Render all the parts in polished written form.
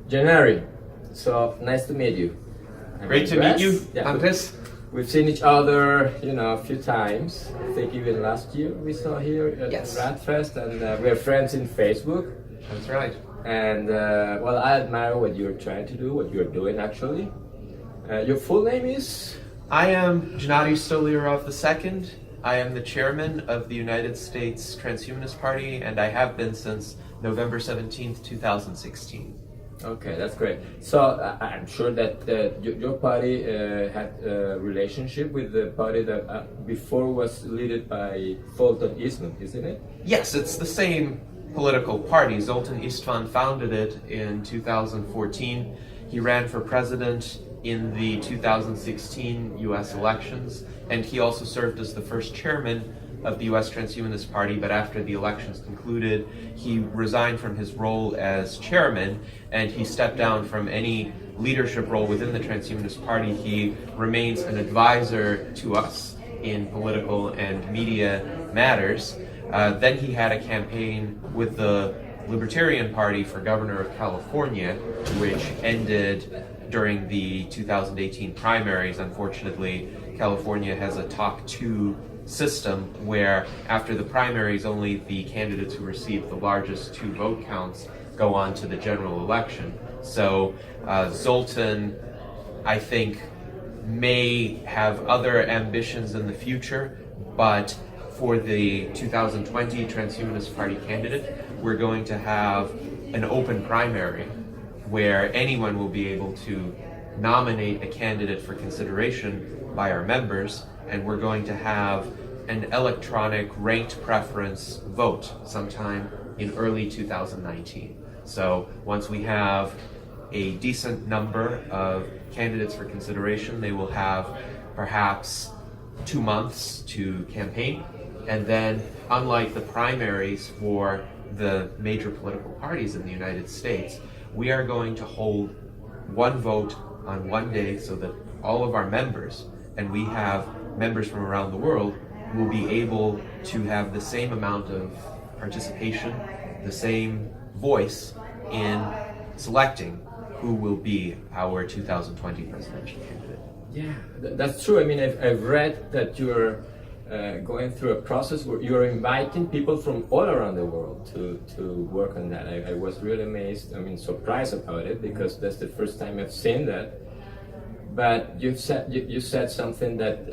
Gennady, so nice to meet you. Great to meet you, Yeah, Andrés. we've seen each other, a few times. I think even last year we saw here at Yes. RAADfest, and we're friends in Facebook. That's right. And well, I admire what you're trying to do, what you're doing actually. Your full name is? I am Gennady Stolyarov II. I am the chairman of the United States Transhumanist Party, and I have been since November 17th, 2016. Okay, that's great. So I'm sure that your party had a relationship with the party that before was led by Zoltan Istvan, isn't it? Yes, it's the same political party. Zoltan Istvan founded it in 2014. He ran for president in the 2016 US elections, and he also served as the first chairman of the US Transhumanist Party, but after the elections concluded, he resigned from his role as chairman, and he stepped down from any leadership role within the Transhumanist Party. He remains an advisor to us in political and media matters. Then he had a campaign with the Libertarian Party for governor of California, which ended during the 2018 primaries. Unfortunately, California has a top 2 system where after the primaries only the candidates who receive the largest 2 vote counts go on to the general election. So Zoltan, I think, may have other ambitions in the future, but for the 2020 Transhumanist Party candidate, we're going to have an open primary where anyone will be able to nominate a candidate for consideration by our members, and we're going to have an electronic ranked preference vote sometime in early 2019. So once we have a decent number of candidates for consideration, they will have perhaps 2 months to campaign, and then unlike the primaries for the major political parties in the United States, we are going to hold one vote on one day so that all of our members, and we have members from around the world, will be able to have the same amount of participation, the same voice in selecting who will be our 2020 presidential candidate. Yeah, that's true. I mean, I've read that you're going through a process where you're inviting people from all around the world to work on that. I was really amazed, surprised about it, because that's the first time I've seen that. But you said something that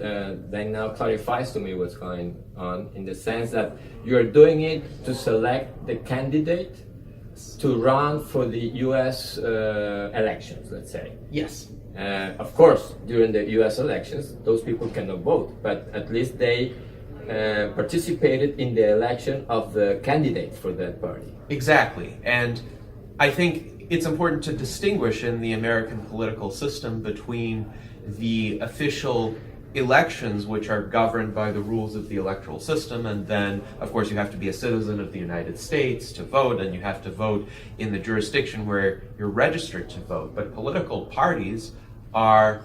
now clarifies to me what's going on, in the sense that you're doing it to select the candidate to run for the US elections, let's say. Yes. Of course, during the US elections, those people cannot vote, but at least they participated in the election of the candidate for that party. Exactly. And I think it's important to distinguish in the American political system between the official elections, which are governed by the rules of the electoral system, and then, of course, you have to be a citizen of the United States to vote, and you have to vote in the jurisdiction where you're registered to vote. But political parties are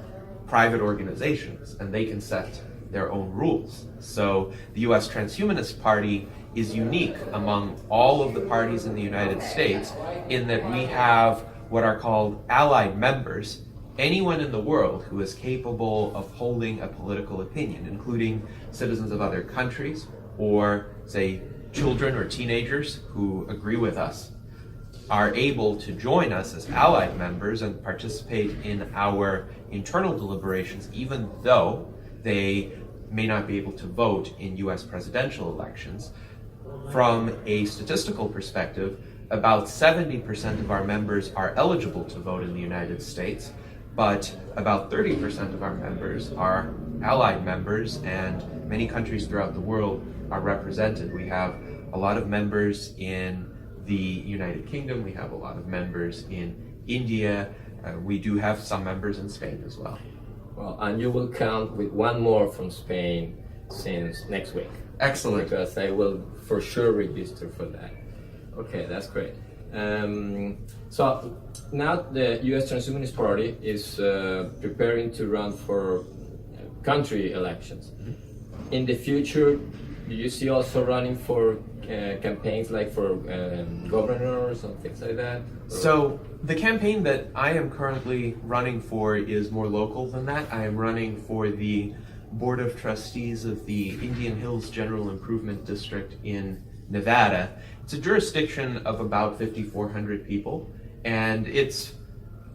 private organizations, and they can set their own rules. So the US Transhumanist Party is unique among all of the parties in the United States in that we have what are called allied members, anyone in the world who is capable of holding a political opinion, including citizens of other countries or, say, children or teenagers who agree with us, are able to join us as allied members and participate in our internal deliberations, even though they may not be able to vote in US presidential elections. From a statistical perspective, about 70% of our members are eligible to vote in the United States, but about 30% of our members are allied members, and many countries throughout the world are represented. We have a lot of members in the United Kingdom, we have a lot of members in India, we do have some members in Spain as well. Well, and you will count with one more from Spain since next week. Excellent. Because I will for sure register for that. Okay, that's great. So now the US Transhumanist Party is preparing to run for country elections. Mm-hmm. In the future, do you see also running for campaigns like for governors and things like that? So the campaign that I am currently running for is more local than that. I am running for the Board of Trustees of the Indian Hills General Improvement District in Nevada. It's a jurisdiction of about 5,400 people, and it's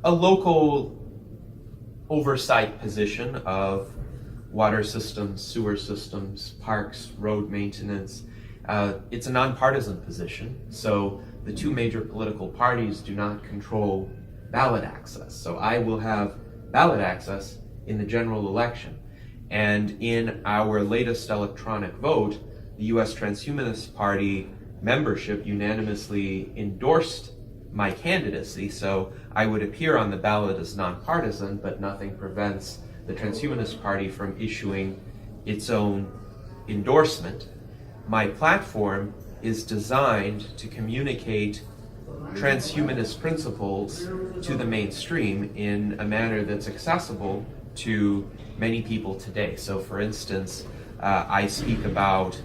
a local oversight position of water systems, sewer systems, parks, road maintenance. It's a nonpartisan position, so the two major political parties do not control ballot access. So I will have ballot access in the general election. And in our latest electronic vote, the US Transhumanist Party membership unanimously endorsed my candidacy, so I would appear on the ballot as nonpartisan, but nothing prevents the Transhumanist Party from issuing its own endorsement. My platform is designed to communicate transhumanist principles to the mainstream in a manner that's accessible to many people today. So for instance, I speak about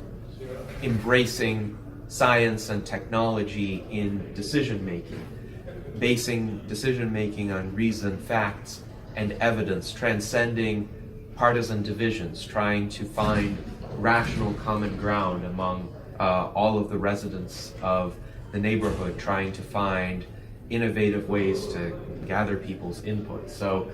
embracing science and technology in decision-making, basing decision-making on reason, facts, and evidence, transcending partisan divisions, trying to find rational common ground among all of the residents of the neighborhood, trying to find innovative ways to gather people's input. So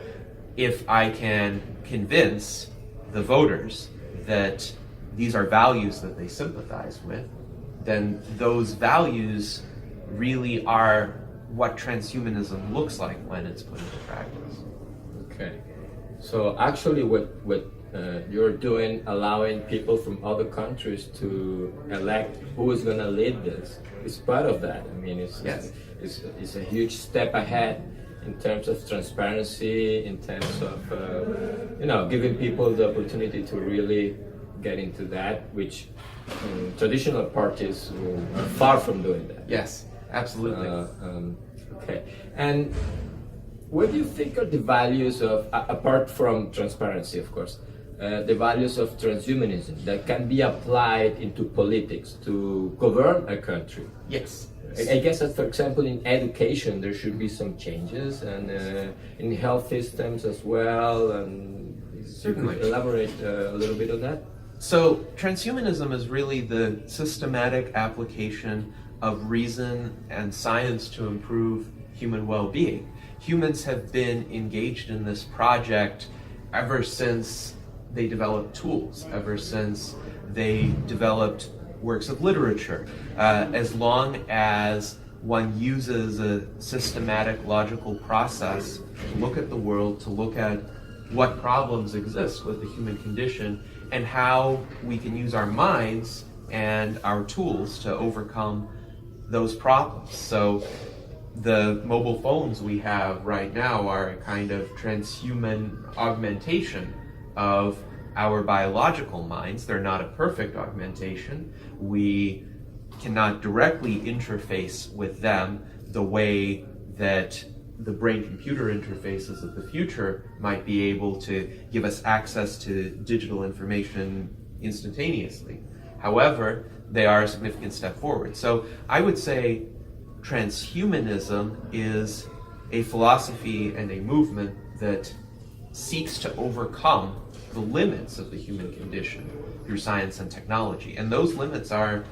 if I can convince the voters that these are values that they sympathize with, then those values really are what transhumanism looks like when it's put into practice. Okay. So actually what you're doing, allowing people from other countries to elect who is going to lead this, is part of that. I mean, it's a huge step ahead in terms of transparency, in terms of giving people the opportunity to really get into that, which traditional parties are far from doing that. Yes, absolutely. Okay. And what do you think are the values of, apart from transparency, of course, the values of transhumanism that can be applied into politics to govern a country? Yes. I guess that, for example, in education, there should be some changes, and in health systems as well. And Certainly. You could elaborate a little bit on that? So transhumanism is really the systematic application of reason and science to improve human well-being. Humans have been engaged in this project ever since they developed tools, ever since they developed works of literature. As long as one uses a systematic, logical process to look at the world, to look at what problems exist with the human condition, and how we can use our minds and our tools to overcome those problems. So the mobile phones we have right now are a kind of transhuman augmentation of our biological minds. They're not a perfect augmentation. We cannot directly interface with them the way that the brain-computer interfaces of the future might be able to give us access to digital information instantaneously. However, they are a significant step forward. So I would say transhumanism is a philosophy and a movement that seeks to overcome the limits of the human condition through science and technology. And those limits are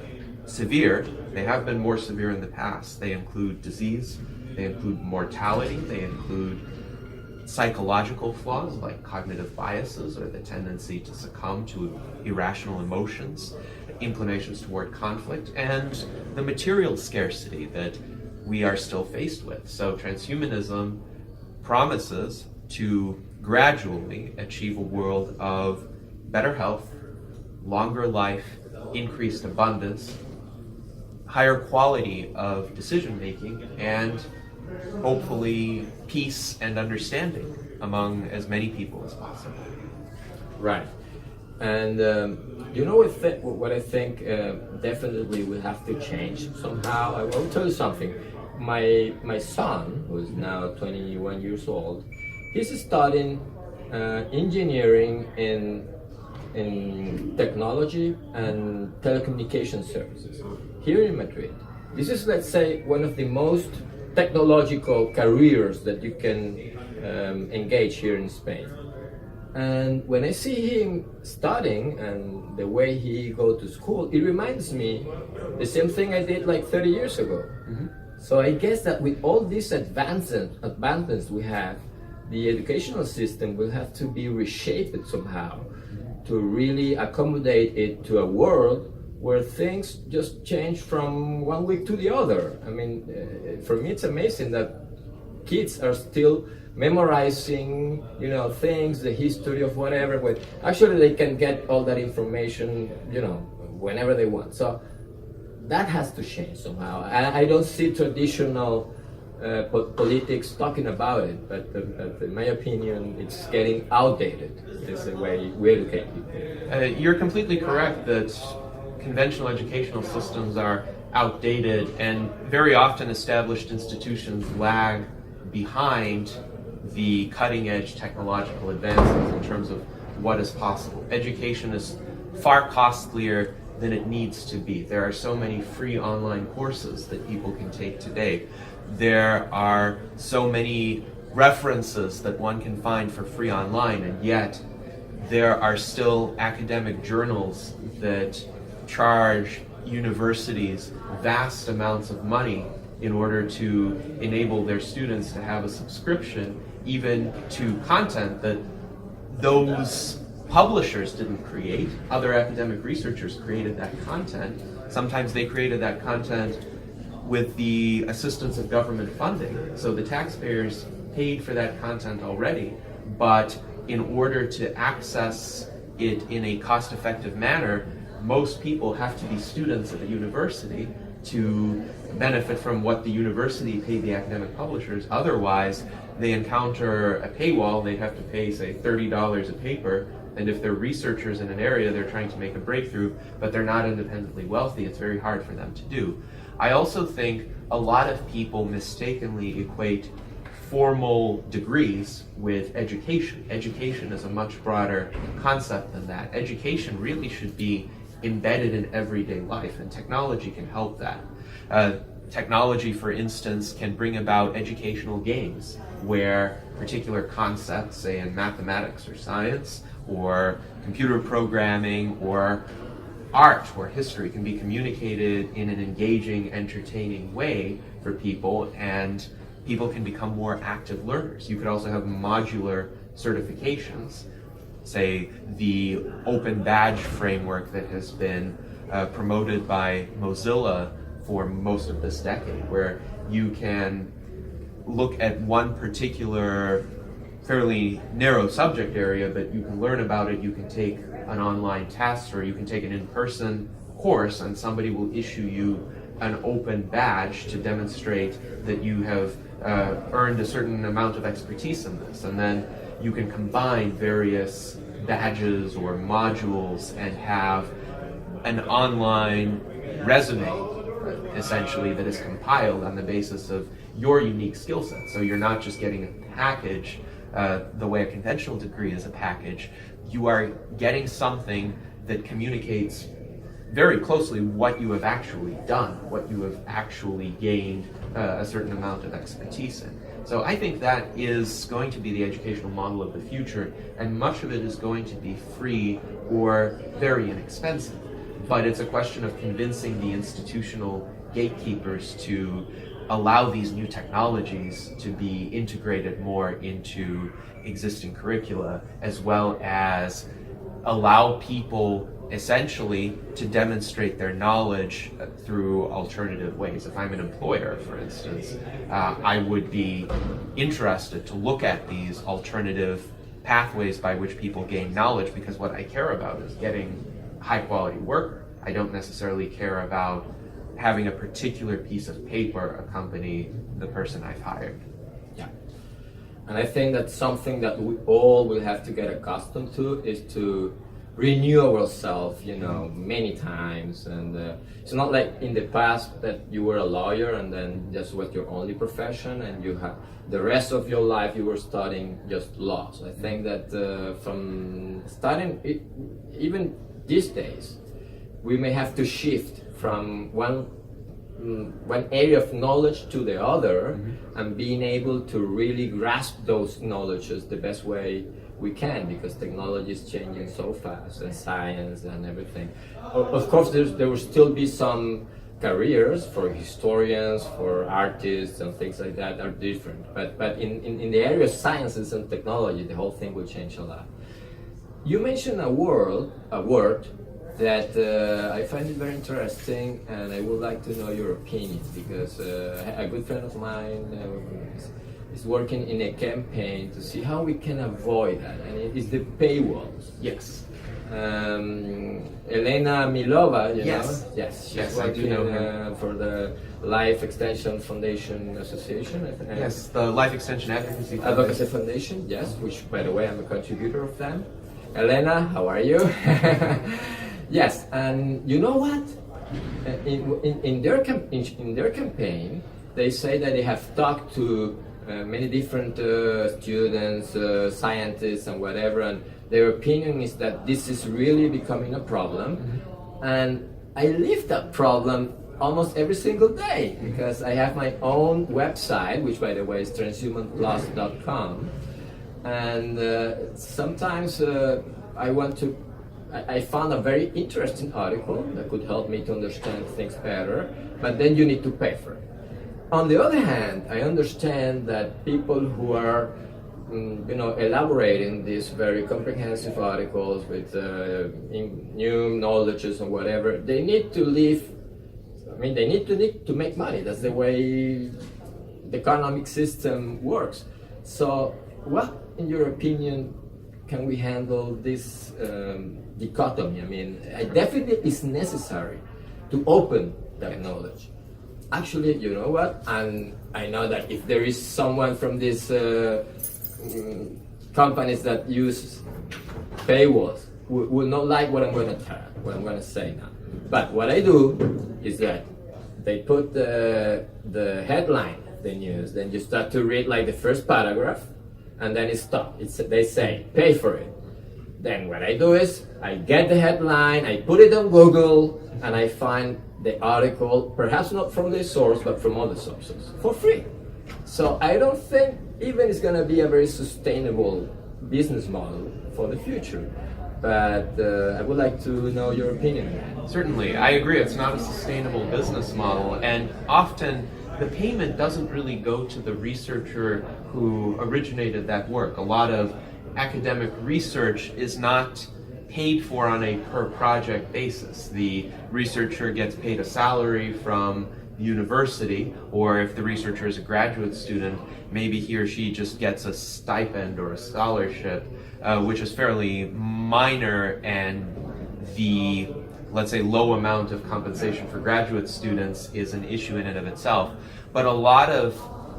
severe. They have been more severe in the past. They include disease, they include mortality, they include psychological flaws like cognitive biases or the tendency to succumb to irrational emotions, inclinations toward conflict, and the material scarcity that we are still faced with. So transhumanism promises to gradually achieve a world of better health, longer life, increased abundance, higher quality of decision making, and hopefully peace and understanding among as many people as possible. Right. And what I think definitely will have to change somehow. I will tell you something. My son, who is now 21 years old, he's studying engineering in in technology and telecommunication services here in Madrid. This is, let's say, one of the most technological careers that you can engage here in Spain. And when I see him studying and the way he go to school, it reminds me the same thing I did like 30 years ago. Mm-hmm. So I guess that with all these advancements we have, the educational system will have to be reshaped somehow to really accommodate it to a world where things just change from one week to the other. I mean, for me it's amazing that kids are still memorizing, things, the history of whatever, but actually they can get all that information, whenever they want. So that has to change somehow. I don't see traditional politics talking about it, but in my opinion, it's getting outdated. Is the way we educate people. You're completely correct that conventional educational systems are outdated, and very often established institutions lag behind the cutting-edge technological advances in terms of what is possible. Education is far costlier than it needs to be. There are so many free online courses that people can take today. There are so many references that one can find for free online, and yet there are still academic journals that charge universities vast amounts of money in order to enable their students to have a subscription even to content that those publishers didn't create. Other academic researchers created that content. Sometimes they created that content with the assistance of government funding. So the taxpayers paid for that content already, but in order to access it in a cost-effective manner, most people have to be students at the university to benefit from what the university paid the academic publishers. Otherwise, they encounter a paywall. They have to pay, say, $30 a paper, and if they're researchers in an area, they're trying to make a breakthrough, but they're not independently wealthy, it's very hard for them to do. I also think a lot of people mistakenly equate formal degrees with education. Education is a much broader concept than that. Education really should be embedded in everyday life, and technology can help that. Technology, for instance, can bring about educational games where particular concepts, say in mathematics or science, or computer programming, or art or history, can be communicated in an engaging, entertaining way for people, and people can become more active learners. You could also have modular certifications, say the open badge framework that has been promoted by Mozilla for most of this decade, where you can look at one particular fairly narrow subject area, but you can learn about it, you can take an online test, or you can take an in-person course, and somebody will issue you an open badge to demonstrate that you have earned a certain amount of expertise in this. And then you can combine various badges or modules and have an online resume, essentially, that is compiled on the basis of your unique skill set. So you're not just getting a package the way a conventional degree is a package. You are getting something that communicates very closely what you have actually done, what you have actually gained a certain amount of expertise in. So I think that is going to be the educational model of the future, and much of it is going to be free or very inexpensive. But it's a question of convincing the institutional gatekeepers to allow these new technologies to be integrated more into existing curricula, as well as allow people essentially to demonstrate their knowledge through alternative ways. If I'm an employer, for instance, I would be interested to look at these alternative pathways by which people gain knowledge, because what I care about is getting high quality worker. I don't necessarily care about having a particular piece of paper accompany the person I've hired. Yeah. And I think that's something that we all will have to get accustomed to, is to renew ourselves, many times. And it's not like in the past that you were a lawyer and then that was your only profession, and you have the rest of your life you were studying just law. So I think that from studying it, even these days, we may have to shift from one area of knowledge to the other, and being able to really grasp those knowledges the best way we can, because technology is changing so fast, and science and everything. Of course, there will still be some careers for historians, for artists and things like that are different. But in the area of sciences and technology, the whole thing will change a lot. You mentioned a word that I find it very interesting, and I would like to know your opinion, because a good friend of mine is working in a campaign to see how we can avoid that, and it is the paywalls. Yes. Elena Milova, Yes. She's I do working know her. for the Life Extension Foundation Association. Yes, the Life Extension Advocacy Advocacy Foundation, yes, which, by the way, I'm a contributor of them. Elena, how are you? Yes, and you know what? In their campaign, they say that they have talked to many different students, scientists, and whatever, and their opinion is that this is really becoming a problem. And I live that problem almost every single day, because I have my own website, which, by the way, is transhumanplus.com, and sometimes I found a very interesting article that could help me to understand things better, but then you need to pay for it. On the other hand, I understand that people who are elaborating these very comprehensive articles with new knowledges and whatever, they need to live. They need to make money. That's the way the economic system works. So, what, in your opinion, can we handle this dichotomy? It definitely is necessary to open that knowledge. Actually, you know what? And I know that if there is someone from these companies that use paywalls will not like what I'm going to say now. But what I do is that they put the headline of the news, then you start to read like the first paragraph, and then it stops. They say, pay for it. Then what I do is, I get the headline, I put it on Google, and I find the article, perhaps not from this source, but from other sources, for free. So I don't think even it's going to be a very sustainable business model for the future. But I would like to know your opinion on that. Certainly, I agree. It's not a sustainable business model, and often the payment doesn't really go to the researcher who originated that work. A lot of academic research is not paid for on a per project basis. The researcher gets paid a salary from the university, or if the researcher is a graduate student, maybe he or she just gets a stipend or a scholarship, which is fairly minor, and the, let's say, low amount of compensation for graduate students is an issue in and of itself. But a lot of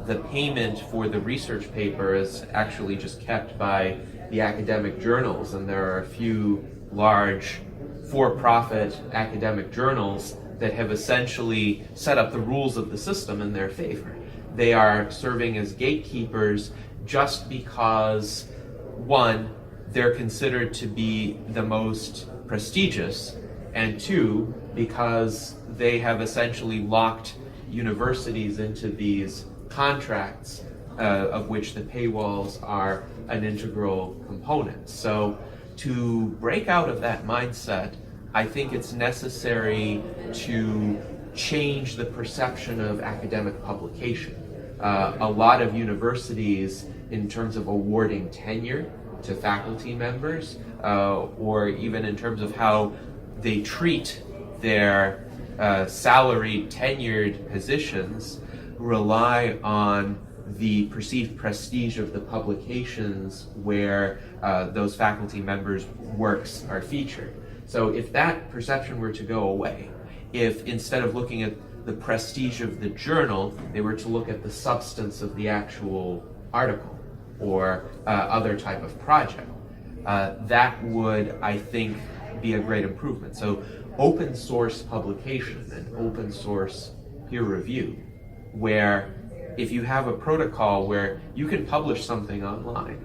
the payment for the research paper is actually just kept by the academic journals, and there are a few large for-profit academic journals that have essentially set up the rules of the system in their favor. They are serving as gatekeepers just because, one, they're considered to be the most prestigious, and two, because they have essentially locked universities into these contracts of which the paywalls are an integral component. So to break out of that mindset, I think it's necessary to change the perception of academic publication. A lot of universities, in terms of awarding tenure to faculty members, or even in terms of how they treat their salaried tenured positions, rely on the perceived prestige of the publications where those faculty members' works are featured. So if that perception were to go away, if instead of looking at the prestige of the journal, they were to look at the substance of the actual article or other type of project, that would, I think, be a great improvement. So open source publication and open source peer review, where if you have a protocol where you can publish something online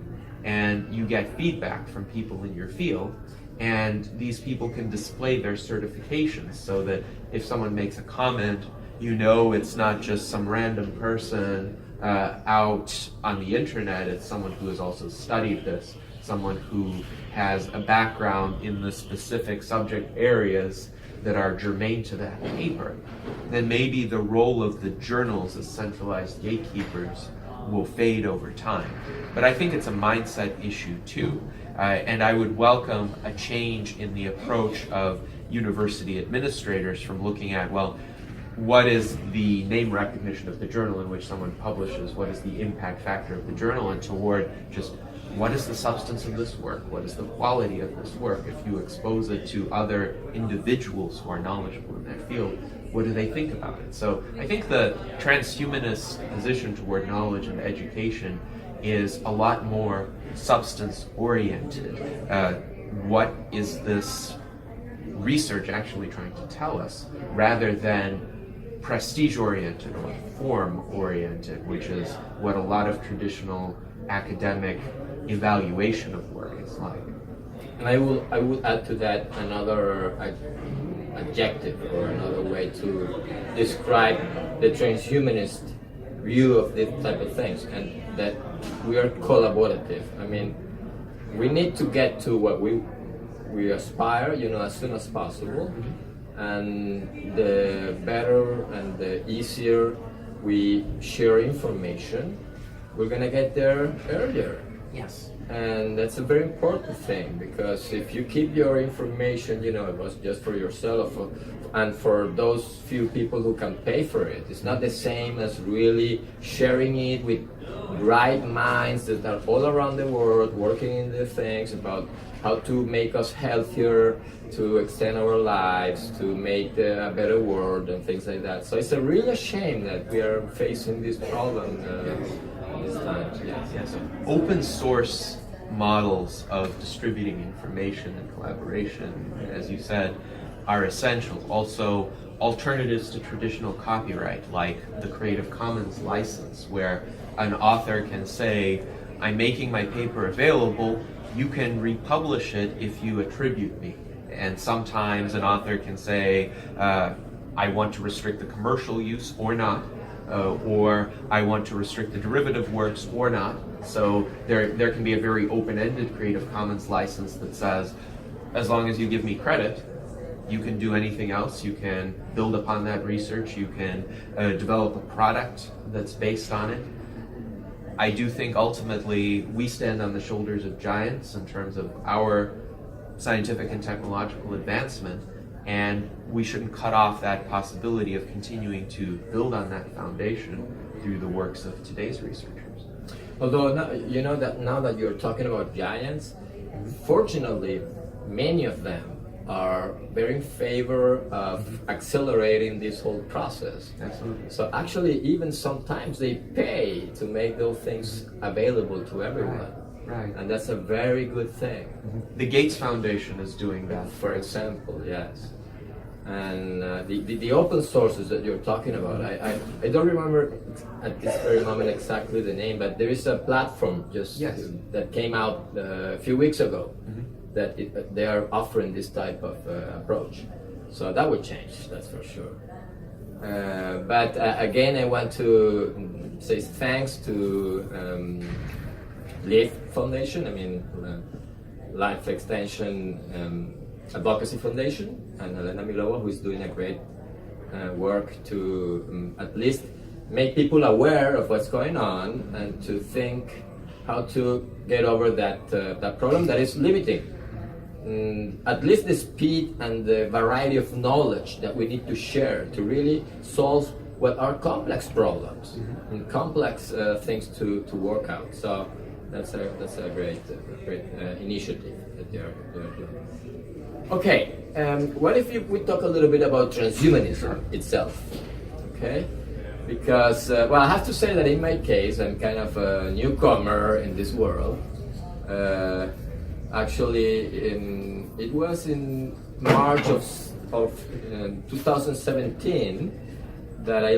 and you get feedback from people in your field, and these people can display their certifications so that if someone makes a comment, you know it's not just some random person out on the internet, it's someone who has also studied this, someone who has a background in the specific subject areas that are germane to that paper. Then maybe the role of the journals as centralized gatekeepers will fade over time. But I think it's a mindset issue too. And I would welcome a change in the approach of university administrators from looking at, well, what is the name recognition of the journal in which someone publishes? What is the impact factor of the journal? And toward just, what is the substance of this work? What is the quality of this work? If you expose it to other individuals who are knowledgeable in that field, what do they think about it? So I think the transhumanist position toward knowledge and education is a lot more substance-oriented. What is this research actually trying to tell us, rather than prestige-oriented or form-oriented, which is what a lot of traditional academic evaluation of work is like. And I would add to that another adjective or another way to describe the transhumanist view of this type of things, and that we are collaborative. I mean, we need to get to what we aspire, as soon as possible, and the better and the easier we share information, we're gonna get there earlier. Yes. And that's a very important thing, because if you keep your information, it was just for yourself and for those few people who can pay for it. It's not the same as really sharing it with bright minds that are all around the world working in the things about how to make us healthier, to extend our lives, to make a better world and things like that. So it's a real shame that we are facing this problem this time. Yes. Open source models of distributing information and collaboration, as you said, are essential. Also, alternatives to traditional copyright, like the Creative Commons license, where an author can say, I'm making my paper available, you can republish it if you attribute me. And sometimes an author can say, I want to restrict the commercial use or not, or I want to restrict the derivative works or not. So there can be a very open-ended Creative Commons license that says, as long as you give me credit, you can do anything else. You can build upon that research. You can develop a product that's based on it. I do think ultimately we stand on the shoulders of giants in terms of our scientific and technological advancement, and we shouldn't cut off that possibility of continuing to build on that foundation through the works of today's researchers. Although, now that you're talking about giants, fortunately, many of them are very in favor of accelerating this whole process. Absolutely. So actually, even sometimes they pay to make those things available to everyone. Right. And that's a very good thing. The Gates Foundation is doing that. For example, yes. And the open sources that you're talking about, I don't remember at this very moment exactly the name, but there is a platform that came out a few weeks ago that they are offering this type of approach. So that would change, that's for sure. But again, I want to say thanks to LIF Foundation, Life Extension Advocacy Foundation, and Elena Milova, who is doing a great work to at least make people aware of what's going on and to think how to get over that problem that is limiting at least the speed and the variety of knowledge that we need to share to really solve what are complex problems and complex things to work out. So that's a great initiative that they're doing. Okay, what if we talk a little bit about transhumanism itself? Okay, because I have to say that in my case, I'm kind of a newcomer in this world. Actually, it was in March of 2017 that I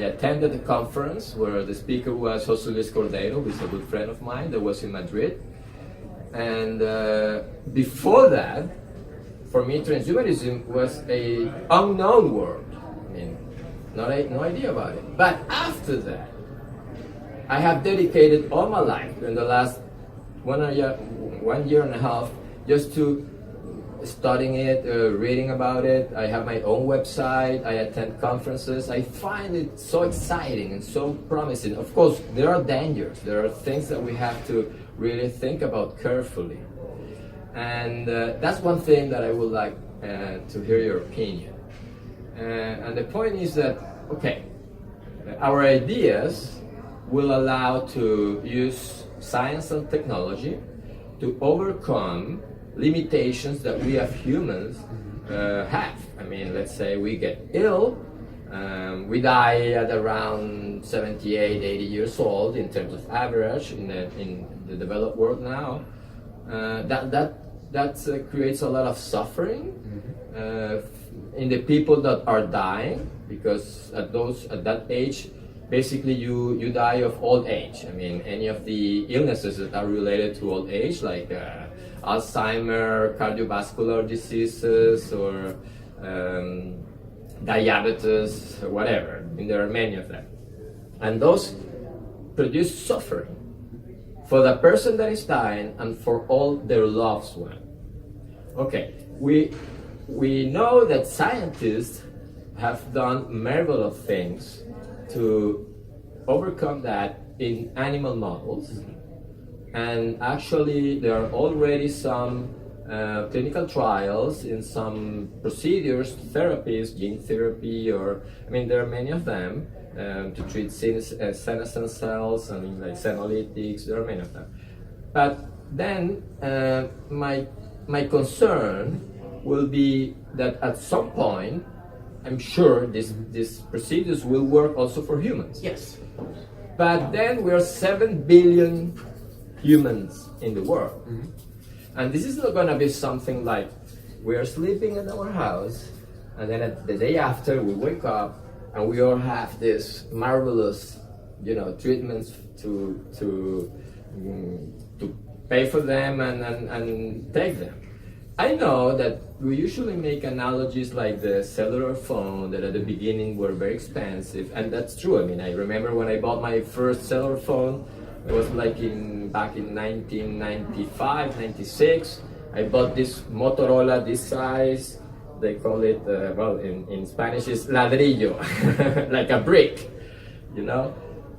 attended a conference where the speaker was José Luis Cordeiro, who is a good friend of mine, that was in Madrid. And before that, for me, transhumanism was a unknown word. I mean, no idea about it. But after that, I have dedicated all my life in the last 1 year and a half just to studying it, reading about it. I have my own website, I attend conferences. I find it so exciting and so promising. Of course, there are dangers. There are things that we have to really think about carefully. And that's one thing that I would like to hear your opinion. And the point is that, okay, our ideas will allow to use science and technology to overcome limitations that we as humans have. I mean, let's say we get ill, we die at around 78, 80 years old in terms of average in the developed world now. That creates a lot of suffering in the people that are dying, because at that age, basically you die of old age. I mean, any of the illnesses that are related to old age, like Alzheimer, cardiovascular diseases, or diabetes, whatever. I mean, there are many of them. And those produce suffering for the person that is dying and for all their loved ones. Okay, we know that scientists have done marvelous things to overcome that in animal models. And actually, there are already some clinical trials in some procedures, therapies, gene therapy, or, I mean, there are many of them to treat senescent cells, I mean, like senolytics, there are many of them. But then, my concern will be that at some point, I'm sure these procedures will work also for humans. Yes. But then we're 7 billion humans in the world. Mm-hmm. And this is not going to be something like we're sleeping in our house, and then the day after we wake up and we all have this marvelous, treatments to pay for them and take them. I know that we usually make analogies like the cellular phone that at the beginning were very expensive, and that's true. I mean, I remember when I bought my first cellular phone, it was like back in 1995, 96. I bought this Motorola this size. They call it, in Spanish it's ladrillo, like a brick,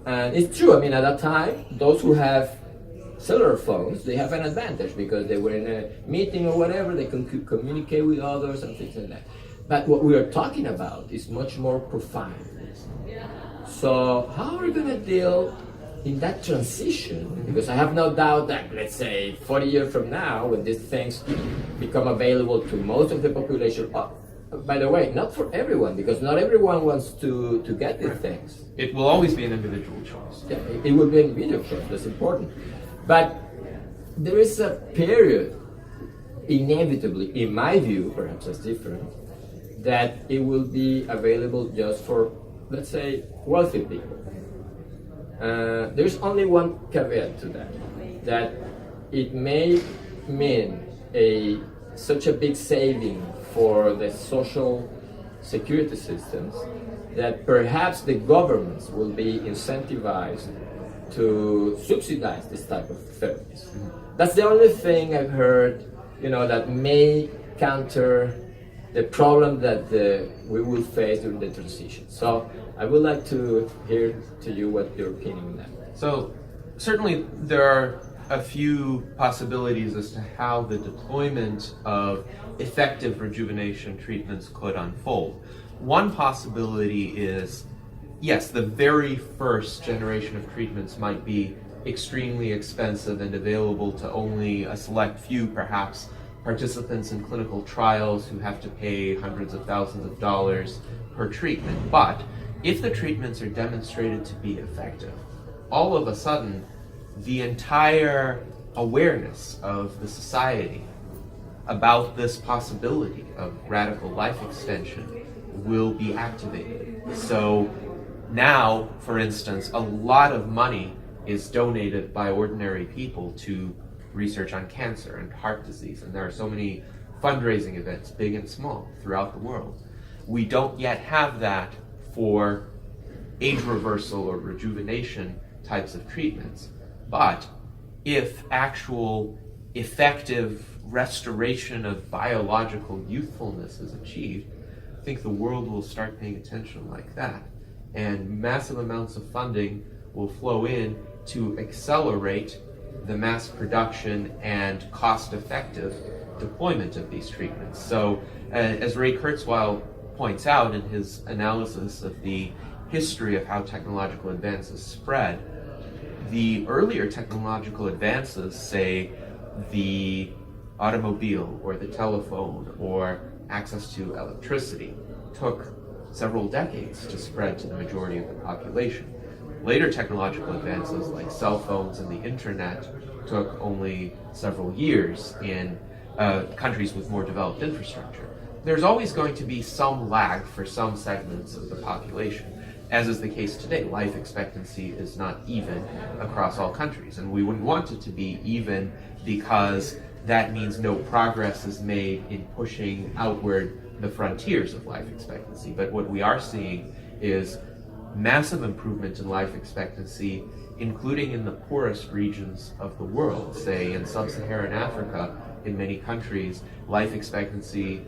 And it's true. I mean, at that time, those who have cellular phones, they have an advantage because they were in a meeting or whatever, they can communicate with others and things like that. But what we are talking about is much more profound. So how are we going to deal in that transition? Because I have no doubt that, let's say, 40 years from now, when these things become available to most of the population, by the way, not for everyone, because not everyone wants to get these things. It will always be an individual choice. Yeah, it will be an individual choice, that's important. But there is a period, inevitably, in my view, perhaps it's different, that it will be available just for, let's say, wealthy people. There's only one caveat to that it may mean such a big saving for the social security systems that perhaps the governments will be incentivized to subsidize this type of therapies. That's the only thing I've heard, that may counter the problem that we will face during the transition. So I would like to hear to you what your opinion on that. So certainly there are a few possibilities as to how the deployment of effective rejuvenation treatments could unfold. One possibility is, yes, the very first generation of treatments might be extremely expensive and available to only a select few, perhaps, participants in clinical trials who have to pay hundreds of thousands of dollars per treatment. But if the treatments are demonstrated to be effective, all of a sudden, the entire awareness of the society about this possibility of radical life extension will be activated. So now, for instance, a lot of money is donated by ordinary people to research on cancer and heart disease, and there are so many fundraising events, big and small, throughout the world. We don't yet have that for age reversal or rejuvenation types of treatments, but if actual effective restoration of biological youthfulness is achieved, I think the world will start paying attention like that. And massive amounts of funding will flow in to accelerate the mass production and cost-effective deployment of these treatments. So, as Ray Kurzweil points out in his analysis of the history of how technological advances spread, the earlier technological advances, say the automobile or the telephone or access to electricity, took several decades to spread to the majority of the population. Later technological advances like cell phones and the internet took only several years in countries with more developed infrastructure. There's always going to be some lag for some segments of the population. As is the case today, life expectancy is not even across all countries, and we wouldn't want it to be even because that means no progress is made in pushing outward the frontiers of life expectancy. But what we are seeing is massive improvement in life expectancy, including in the poorest regions of the world. Say in sub-Saharan Africa, in many countries, life expectancy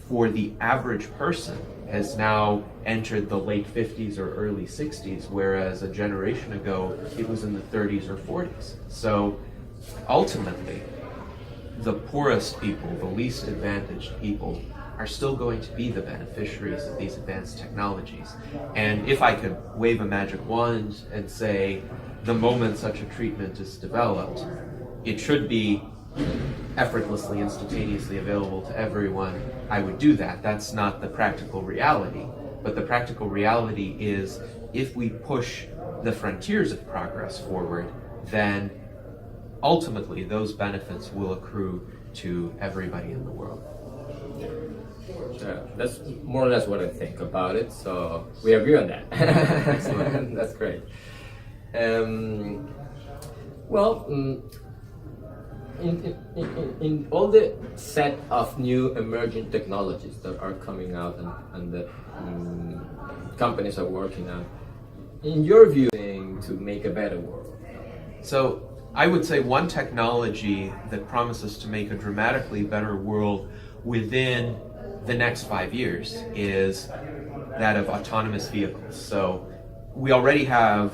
for the average person has now entered the late 50s or early 60s, whereas a generation ago it was in the 30s or 40s. So ultimately, the poorest people, the least advantaged people, are still going to be the beneficiaries of these advanced technologies. And if I could wave a magic wand and say, the moment such a treatment is developed, it should be effortlessly, instantaneously available to everyone, I would do that. That's not the practical reality. But the practical reality is, if we push the frontiers of progress forward, then ultimately those benefits will accrue to everybody in the world. That's more or less what I think about it, so we agree on that. Excellent. That's great. In all the set of new emerging technologies that are coming out and that companies are working on, in your view, to make a better world? So I would say one technology that promises to make a dramatically better world within the next 5 years is that of autonomous vehicles. So we already have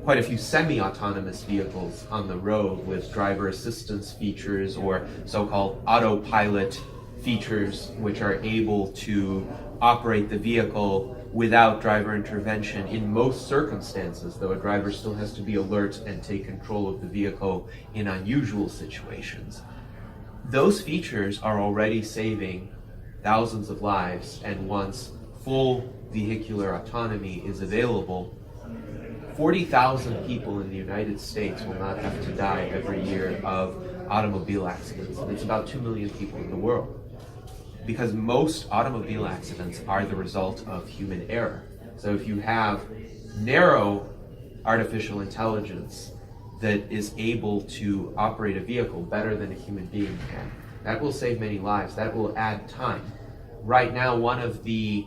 quite a few semi-autonomous vehicles on the road with driver assistance features or so-called autopilot features, which are able to operate the vehicle without driver intervention in most circumstances, though a driver still has to be alert and take control of the vehicle in unusual situations. Those features are already saving thousands of lives, and once full vehicular autonomy is available, 40,000 people in the United States will not have to die every year of automobile accidents. And it's about 2 million people in the world. Because most automobile accidents are the result of human error. So if you have narrow artificial intelligence that is able to operate a vehicle better than a human being can, that will save many lives. That will add time. Right now, one of the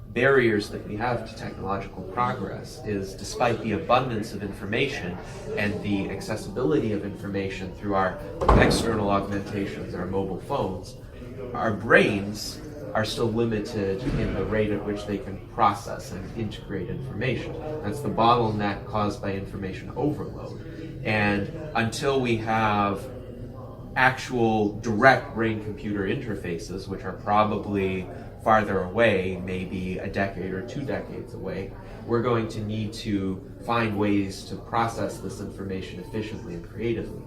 barriers that we have to technological progress is, despite the abundance of information and the accessibility of information through our external augmentations, our mobile phones, our brains are still limited in the rate at which they can process and integrate information. That's the bottleneck caused by information overload. And until we have actual direct brain-computer interfaces, which are probably farther away, maybe a decade or 2 decades away, we're going to need to find ways to process this information efficiently and creatively.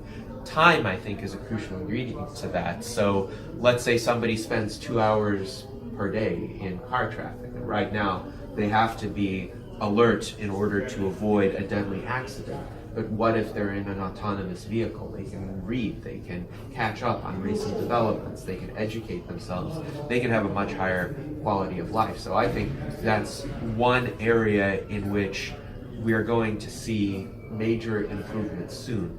Time, I think, is a crucial ingredient to that. So let's say somebody spends 2 hours per day in car traffic, and right now they have to be alert in order to avoid a deadly accident. But what if they're in an autonomous vehicle? They can read, they can catch up on recent developments, they can educate themselves, they can have a much higher quality of life. So I think that's one area in which we are going to see major improvements soon.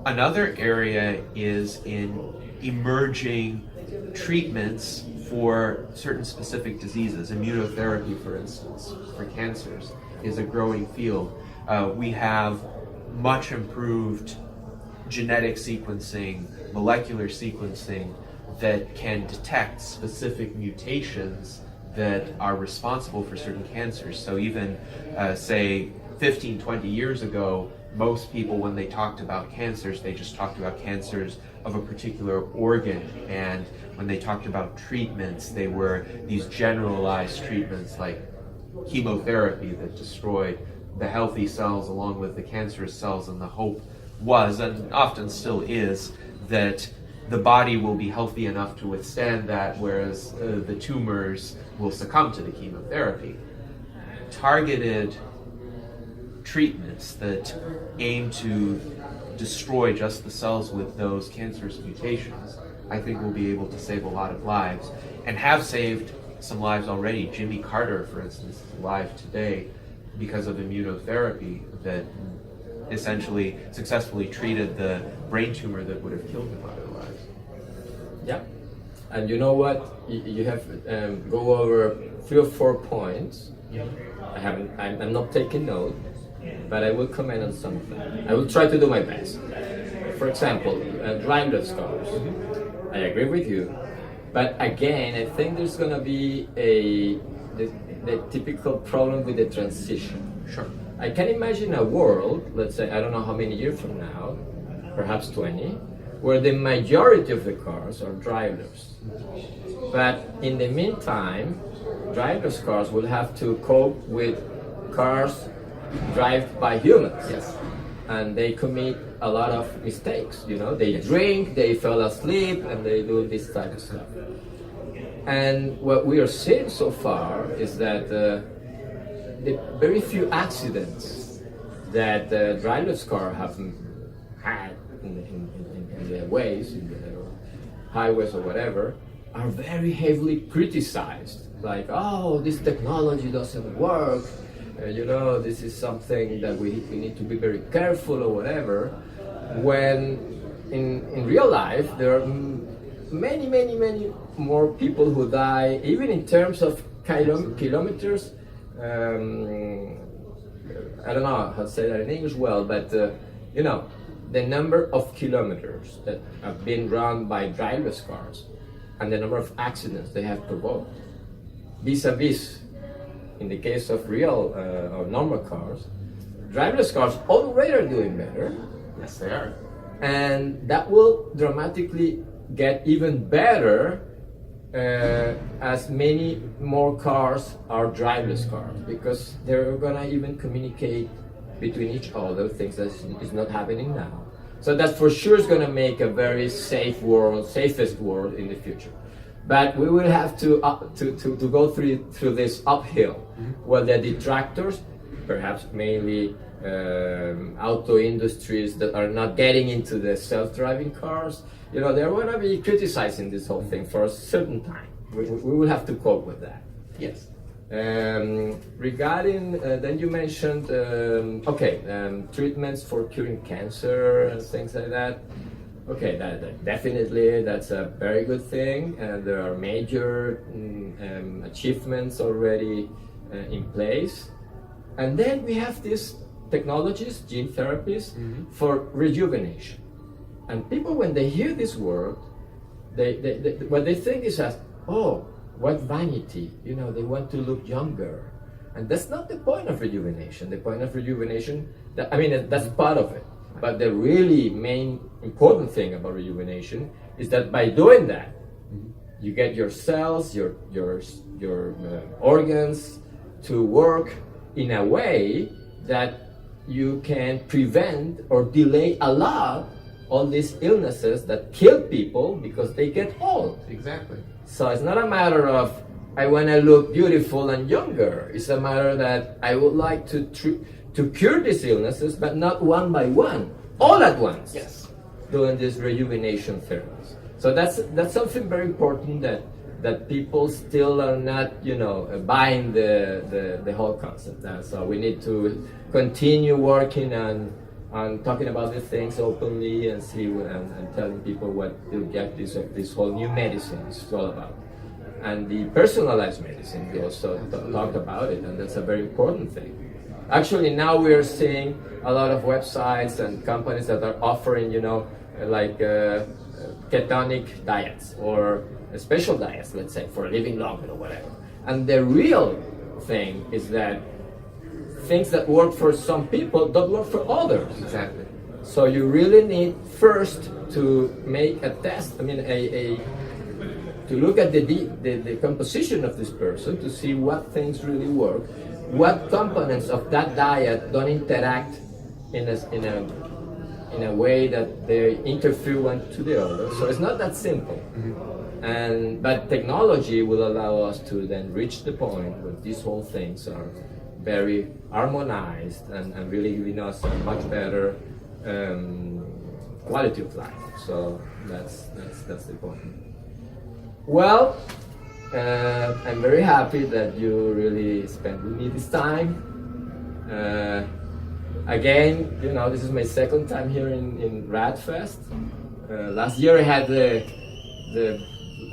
Another area is in emerging treatments for certain specific diseases. Immunotherapy, for instance, for cancers is a growing field. We have much improved genetic sequencing, molecular sequencing that can detect specific mutations that are responsible for certain cancers. So even, say, 15, 20 years ago, most people, when they talked about cancers, they just talked about cancers of a particular organ. And when they talked about treatments, they were these generalized treatments like chemotherapy that destroyed the healthy cells along with the cancerous cells. And the hope was, and often still is, that the body will be healthy enough to withstand that, whereas the tumors will succumb to the chemotherapy. Targeted treatments that aim to destroy just the cells with those cancerous mutations, I think will be able to save a lot of lives, and have saved some lives already. Jimmy Carter, for instance, is alive today because of immunotherapy that essentially successfully treated the brain tumor that would have killed him otherwise. Yeah, and you know what? You have go over 3 or 4 points. Yeah. I'm not taking note, but I will comment on some of them. I will try to do my best. For example, driverless cars. I agree with you, but again, I think there's going to be the typical problem with the transition. Sure. I can imagine a world, let's say, I don't know how many years from now, perhaps 20, where the majority of the cars are driverless. But in the meantime, driverless cars will have to cope with cars driven by humans. Yes. And they commit a lot of mistakes, you know, they drink, they fall asleep, and they do this type of stuff. And what we are seeing so far is that the very few accidents that driverless cars have had in the ways, in the highways or whatever, are very heavily criticized. Like, oh, this technology doesn't work. You know, this is something that we need to be very careful or whatever. When in real life there are many more people who die, even in terms of kilometers. I don't know how to say that in English well, but you know, the number of kilometers that have been run by driverless cars and the number of accidents they have provoked, vis-a-vis, in the case of real or normal cars, driverless cars already are doing better. Yes, they are. And that will dramatically get even better as many more cars are driverless cars, because they're gonna even communicate between each other, things that is not happening now. So that for sure is gonna make a very safe world, safest world in the future. But we will have to go through this uphill, where the detractors, perhaps mainly auto industries that are not getting into the self-driving cars, you know, they're going to be criticizing this whole thing for a certain time. We will have to cope with that. Yes. Regarding, then you mentioned, treatments for curing cancer and things like that. Okay, that definitely, that's a very good thing, and there are major achievements already in place. And then we have these technologies, gene therapies, for rejuvenation. And people, when they hear this word, they what they think is that, oh, what vanity, you know, they want to look younger. And that's not the point of rejuvenation. The point of rejuvenation, that's part of it. But the really main important thing about rejuvenation is that by doing that, you get your cells, your organs to work in a way that you can prevent or delay a lot all these illnesses that kill people because they get old. Exactly. So it's not a matter of I want to look beautiful and younger. It's a matter that I would like to to cure these illnesses, but not one by one, all at once. Yes. Doing these rejuvenation therapies. So that's something very important that people still are not, buying the whole concept. So we need to continue working on talking about these things openly and and telling people what to get this whole new medicine is all about. And the personalized medicine, we also talked about it, and that's a very important thing. Actually, now we are seeing a lot of websites and companies that are offering, ketonic diets or special diets, let's say, for living longer or whatever. And the real thing is that things that work for some people don't work for others. Exactly. So you really need first to make a test. I mean, to look at the composition of this person to see what things really work, what components of that diet don't interact in a way that they interfere one to the other. So it's not that simple. But technology will allow us to then reach the point where these whole things are very harmonized and really giving us a much better quality of life. So that's the point. Well, I'm very happy that you really spent with me this time. Again, this is my second time here in RAADfest. Last year I had the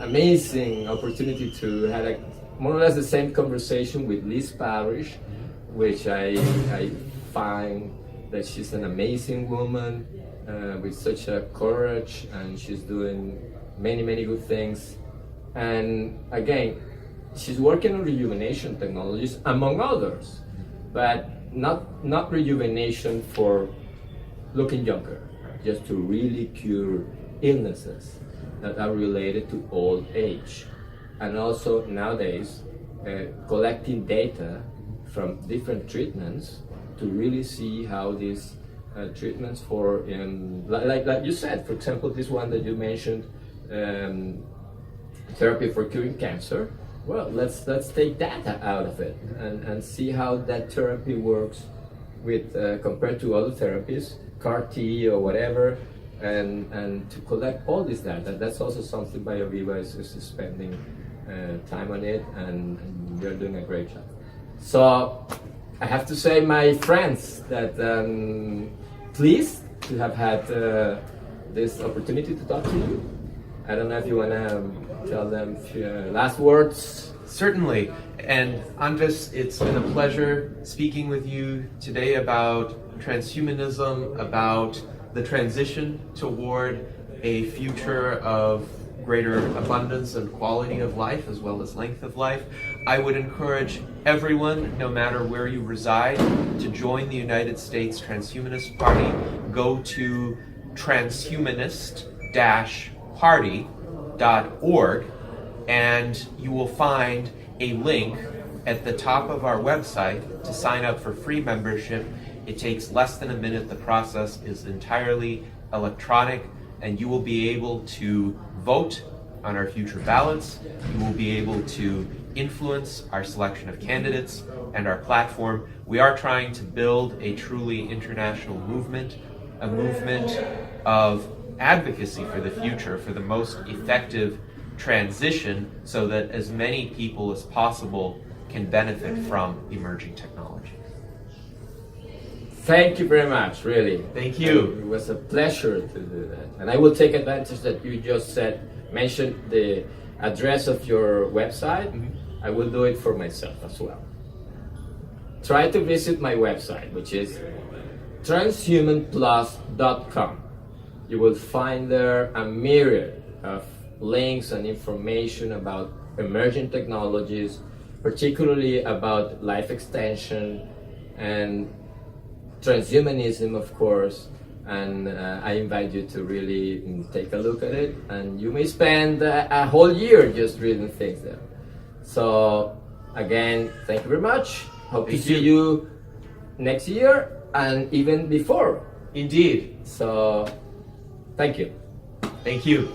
amazing opportunity to have more or less the same conversation with Liz Parrish, which I find that she's an amazing woman with such a courage, and she's doing many, many good things. And again, she's working on rejuvenation technologies, among others, but not rejuvenation for looking younger, just to really cure illnesses that are related to old age. And also nowadays, collecting data from different treatments to really see how these treatments for, like you said, for example, this one that you mentioned, therapy for curing cancer. Well, let's take data out of it and see how that therapy works with compared to other therapies, CAR T or whatever, and to collect all this data. That's also something BioViva is spending time on it, and you're doing a great job. So I have to say, my friends, that pleased to have had this opportunity to talk to you. I don't know if you want to tell them last words. Certainly. And Andrés, it's been a pleasure speaking with you today about transhumanism, about the transition toward a future of greater abundance and quality of life as well as length of life. I would encourage everyone, no matter where you reside, to join the United States Transhumanist Party. Go to transhumanist-party.org and you will find a link at the top of our website to sign up for free membership. It takes less than a minute. The process is entirely electronic, and you will be able to vote on our future ballots. You will be able to influence our selection of candidates and our platform. We are trying to build a truly international movement, a movement of advocacy for the future, for the most effective transition, so that as many people as possible can benefit from emerging technology. Thank you very much, really. Thank you. It was a pleasure to do that. And I will take advantage that you just mentioned the address of your website. I will do it for myself as well. Try to visit my website, which is transhumanplus.com. You will find there a myriad of links and information about emerging technologies, particularly about life extension and transhumanism, of course. And I invite you to really take a look at it, and you may spend a whole year just reading things there. So again, thank you very much. Hope to see you next year and even before. Indeed. So thank you. Thank you.